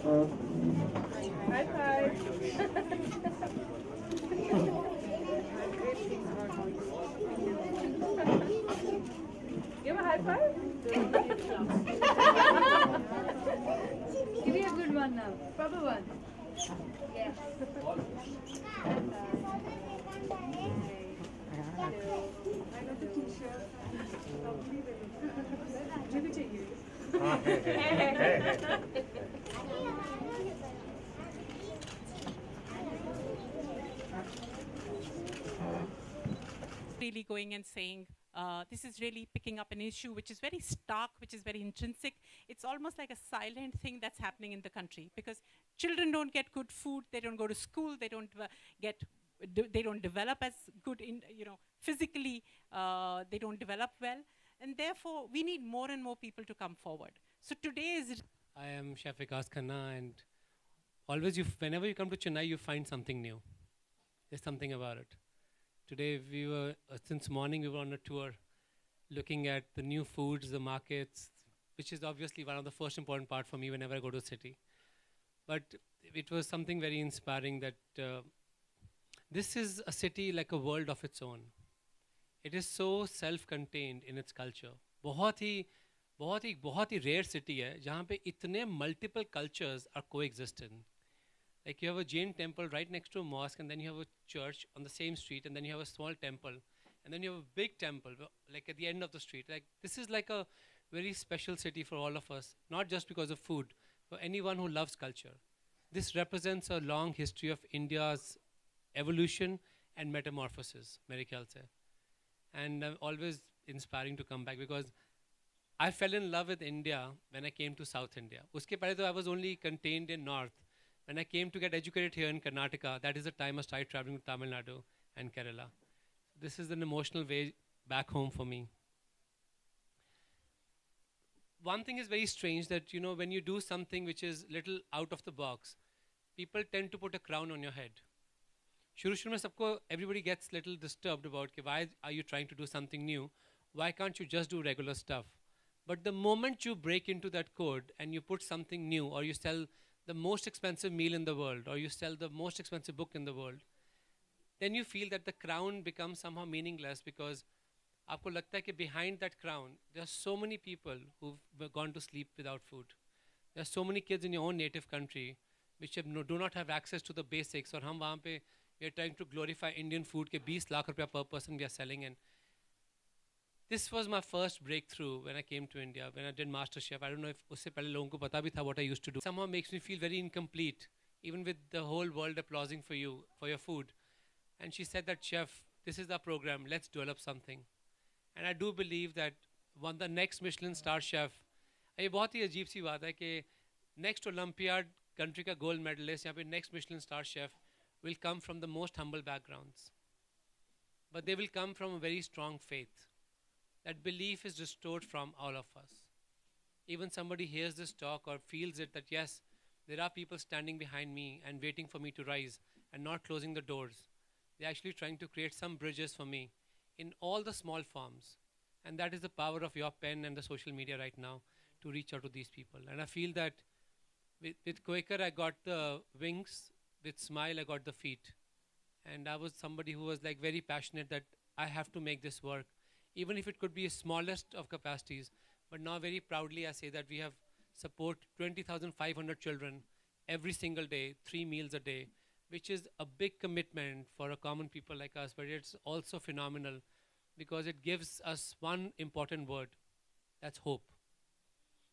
High five. Give a high five. Give me a good one now. Proper one. Yes. I got the t-shirt. Give it to you. Really going and saying, this is really picking up an issue which is very stark, which is very intrinsic. It's almost like a silent thing that's happening in the country because children don't get good food, they don't go to school, they don't they don't develop as good in, physically, they don't develop well. And therefore, we need more and more people to come forward. So today is... I am Chef Vikas Khanna, and always, whenever you come to Chennai, you find something new. There's something about it. Today, we were, since morning, we were on a tour looking at the new foods, the markets, which is obviously one of the first important part for me whenever I go to a city. But it was something very inspiring that this is a city like a world of its own. It is so self-contained in its culture. बहुत ही rare city है जहाँ पे इतने multiple cultures are coexisting. Like you have a Jain temple right next to a mosque, and then you have a church on the same street, and then you have a small temple, and then you have a big temple like at the end of the street. Like this is like a very special city for all of us, not just because of food, for anyone who loves culture. This represents a long history of India's evolution and metamorphosis, mere khayal se. And always inspiring to come back because I fell in love with India when I came to South India. Uske pehle to I was only contained in North. When I came to get educated here in Karnataka, that is the time I started traveling to Tamil Nadu and Kerala. This is an emotional way back home for me. One thing is very strange that, when you do something which is little out of the box, people tend to put a crown on your head. Shuru mein sabko, everybody gets little disturbed about why are you trying to do something new? Why can't you just do regular stuff? But the moment you break into that code and you put something new, or you sell the most expensive meal in the world, or you sell the most expensive book in the world, then you feel that the crown becomes somehow meaningless because aapko lagta hai ki behind that crown, there are so many people who've gone to sleep without food. There are so many kids in your own native country which do not have access to the basics, or hum wahan pe, we are trying to glorify Indian food ke 20 lakh rupiya per person we are selling. And this was my first breakthrough when I came to India, when I did MasterChef. I don't know if usse pehle logon ko pata bhi tha what I used to do. Somehow makes me feel very incomplete, even with the whole world applauding for you, for your food. And she said that, Chef, this is our program, let's develop something. And I do believe that the next Michelin star chef, ये बहुत ही अजीब सी बात है कि next Olympiad country का gold medalist, या फिर next Michelin star chef will come from the most humble backgrounds. But they will come from a very strong faith. That belief is restored from all of us. Even somebody hears this talk or feels it that yes, there are people standing behind me and waiting for me to rise and not closing the doors. They're actually trying to create some bridges for me in all the small forms. And that is the power of your pen and the social media right now to reach out to these people. And I feel that with Quaker, I got the wings. With Smile, I got the feet. And I was somebody who was like very passionate that I have to make this work, even if it could be a smallest of capacities. But now very proudly I say that we have support 20,500 children every single day, 3 meals a day, which is a big commitment for a common people like us, but it's also phenomenal because it gives us one important word, that's hope.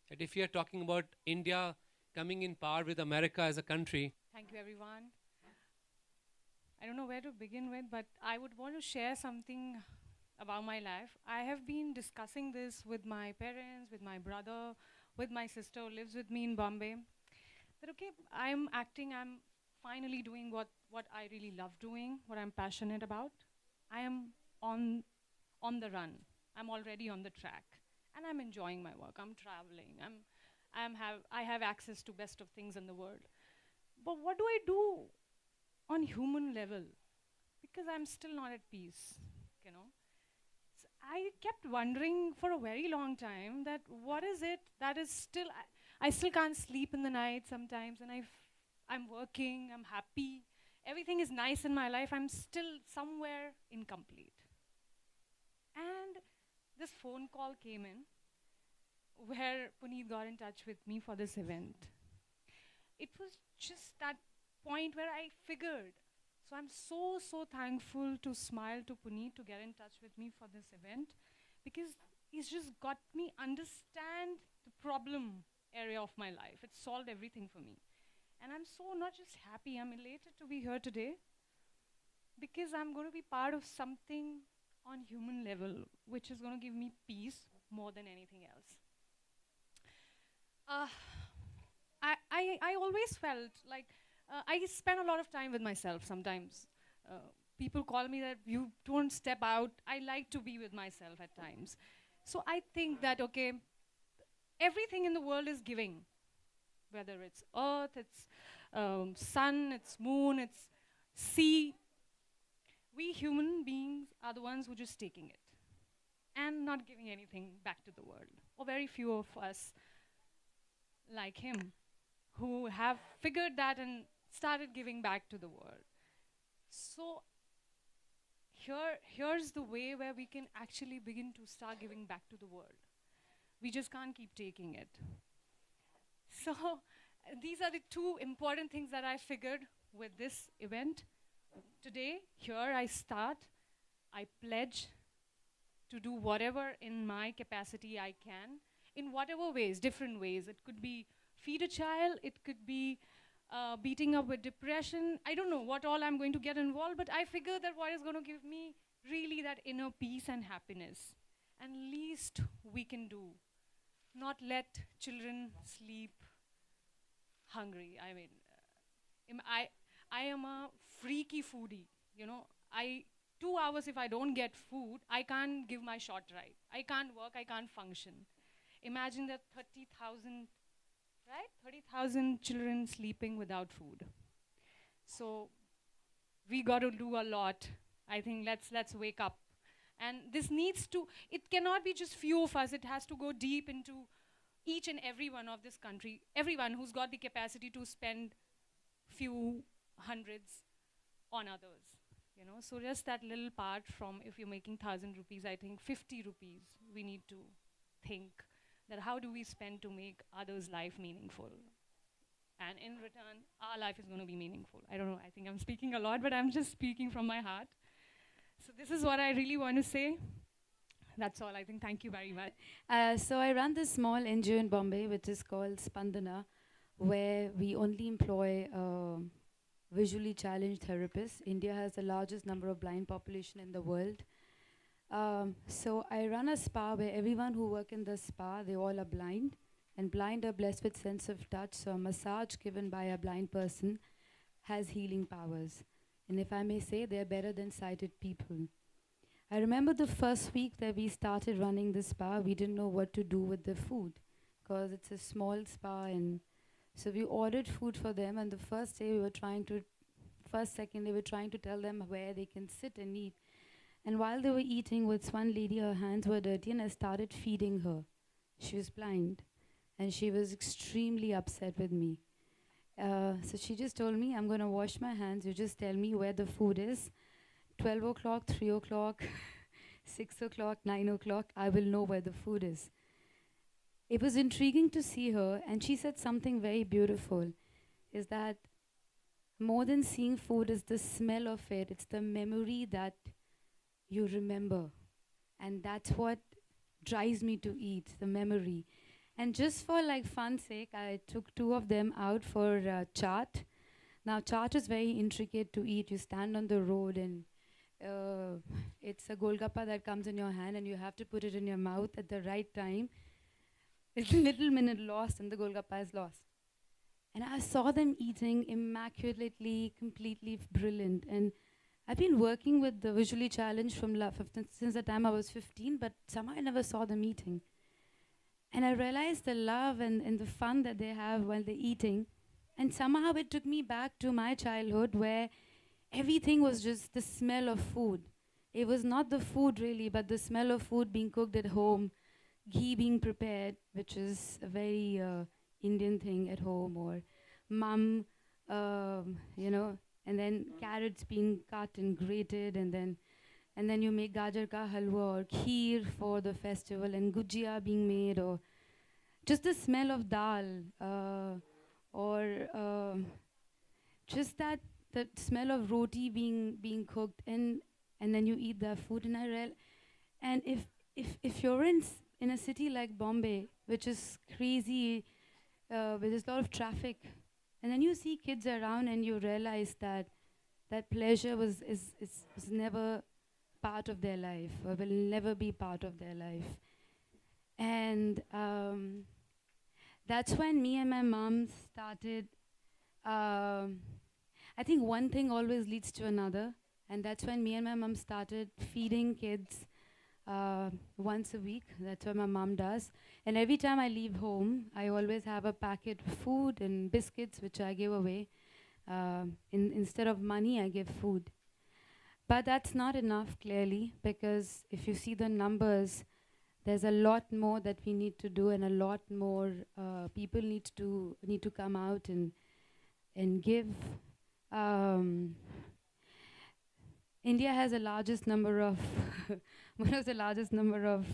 That if you are talking about India coming in par with America as a country. Thank you, everyone. I don't know where to begin with, but I would want to share something about my life. I have been discussing this with my parents, with my brother, with my sister who lives with me in Bombay. That okay, I'm acting, I'm finally doing what I really love doing, what I'm passionate about. I am on the run. I'm already on the track. And I'm enjoying my work. I'm traveling. I have access to best of things in the world. But what do I do on human level? Because I'm still not at peace, you know. I kept wondering for a very long time that what is it that is still, I still can't sleep in the night sometimes, and I'm working, I'm happy, everything is nice in my life, I'm still somewhere incomplete. And this phone call came in where Puneet got in touch with me for this event. It was just that point where I figured. So I'm so thankful to Smile, to Puneet, to get in touch with me for this event, because he's just got me understand the problem area of my life. It solved everything for me. And I'm so not just happy, I'm elated to be here today, because I'm going to be part of something on human level, which is going to give me peace more than anything else. Uh, I always felt like I spend a lot of time with myself sometimes. People call me that you don't step out. I like to be with myself at times. So I think that, okay, everything in the world is giving, whether it's earth, it's sun, it's moon, it's sea. We human beings are the ones who are just taking it and not giving anything back to the world. Or very few of us like him who have figured that and started giving back to the world. So here's the way where we can actually begin to start giving back to the world. We just can't keep taking it. So these are the two important things that I figured with this event. Today, here I start, I pledge to do whatever in my capacity I can, in whatever ways, different ways. It could be feed a child, it could be beating up with depression. I don't know what all I'm going to get involved, but I figure that what is going to give me really that inner peace and happiness. And least we can do, not let children sleep hungry. I mean, I am a freaky foodie, you know. 2 hours if I don't get food, I can't give my shot right. I can't work, I can't function. Imagine that 30,000, right? 30,000 children sleeping without food. So we got to do a lot. I think let's wake up. And this needs to, it cannot be just few of us, it has to go deep into each and every one of this country, everyone who's got the capacity to spend few hundreds on others, you know. So just that little part from, if you're making 1,000 rupees, I think 50 rupees, we need to think that how do we spend to make others' life meaningful? And in return, our life is going to be meaningful. I don't know, I think I'm speaking a lot, but I'm just speaking from my heart. So this is what I really want to say. That's all, I think. Thank you very much. So I run this small NGO in Bombay, which is called Spandana, where we only employ visually challenged therapists. India has the largest number of blind population in the world. So I run a spa where everyone who work in the spa, they all are blind. And blind are blessed with sense of touch. So a massage given by a blind person has healing powers. And if I may say, they're better than sighted people. I remember the first week that we started running the spa, we didn't know what to do with the food because it's a small spa. And so we ordered food for them, and the first day we were trying to, second day we were trying to tell them where they can sit and eat. And while they were eating, with one lady, her hands were dirty, and I started feeding her. She was blind, and she was extremely upset with me. So she just told me, I'm going to wash my hands, you just tell me where the food is. 12 o'clock, 3 o'clock, 6 o'clock, 9 o'clock, I will know where the food is. It was intriguing to see her, and she said something very beautiful, is that more than seeing food is the smell of it, it's the memory that you remember. And that's what drives me to eat, the memory. And just for like fun's sake, I took 2 of them out for chaat. Now chaat is very intricate to eat. You stand on the road and it's a golgappa that comes in your hand and you have to put it in your mouth at the right time. It's a little minute lost and the golgappa is lost. And I saw them eating immaculately, completely brilliant. And I've been working with the visually challenged from since the time I was 15, but somehow I never saw them eating. And I realized the love and the fun that they have while they're eating. And somehow it took me back to my childhood where everything was just the smell of food. It was not the food really, but the smell of food being cooked at home, ghee being prepared, which is a very Indian thing at home, or mum, you know, and then carrots being cut and grated, and then you make gajar ka halwa or kheer for the festival, and gujia being made, or just the smell of dal, or just that smell of roti being cooked, and then you eat that food, and if you're in a city like Bombay, which is crazy, where there's a lot of traffic, and then you see kids around, and you realize that that pleasure was never part of their life, or will never be part of their life. And that's when me and my mom started. Um, I think one thing always leads to another, and that's when me and my mom started feeding kids once a week. That's what my mom does. And every time I leave home, I always have a packet of food and biscuits, which I give away. Instead of money, I give food. But that's not enough, clearly, because if you see the numbers, there's a lot more that we need to do, and a lot more people need to come out and give. Um, India has the largest number of one of the largest number of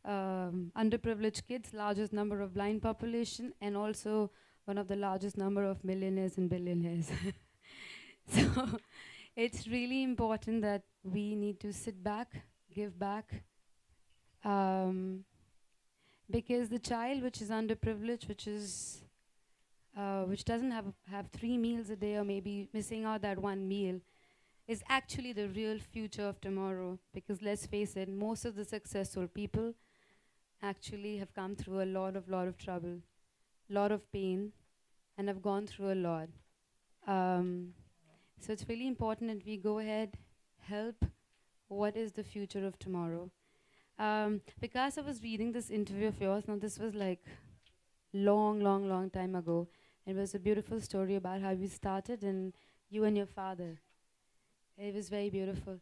underprivileged kids, largest number of blind population, and also one of the largest number of millionaires and billionaires. So it's really important that we need to sit back, give back, um, because the child which is underprivileged, which doesn't have 3 meals a day, or maybe missing out that one meal, is actually the real future of tomorrow. Because let's face it, most of the successful people actually have come through a lot of trouble, lot of pain, and have gone through a lot. Um, so it's really important that we go ahead, help. What is the future of tomorrow? Because I was reading this interview of yours, now this was like long time ago. It was a beautiful story about how you started and you and your father. It was very beautiful,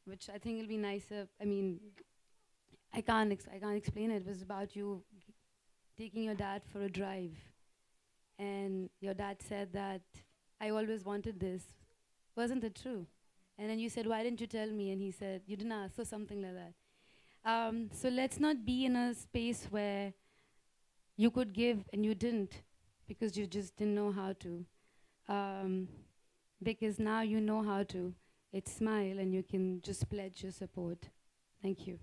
which I think will be nicer. I mean, I can't explain it. It was about you taking your dad for a drive, and your dad said that I always wanted this. Wasn't it true? And then you said, why didn't you tell me? And he said, you didn't ask, or something like that. So let's not be in a space where you could give and you didn't, because you just didn't know how to. Um, because now you know how to. It's smile, and you can just pledge your support. Thank you.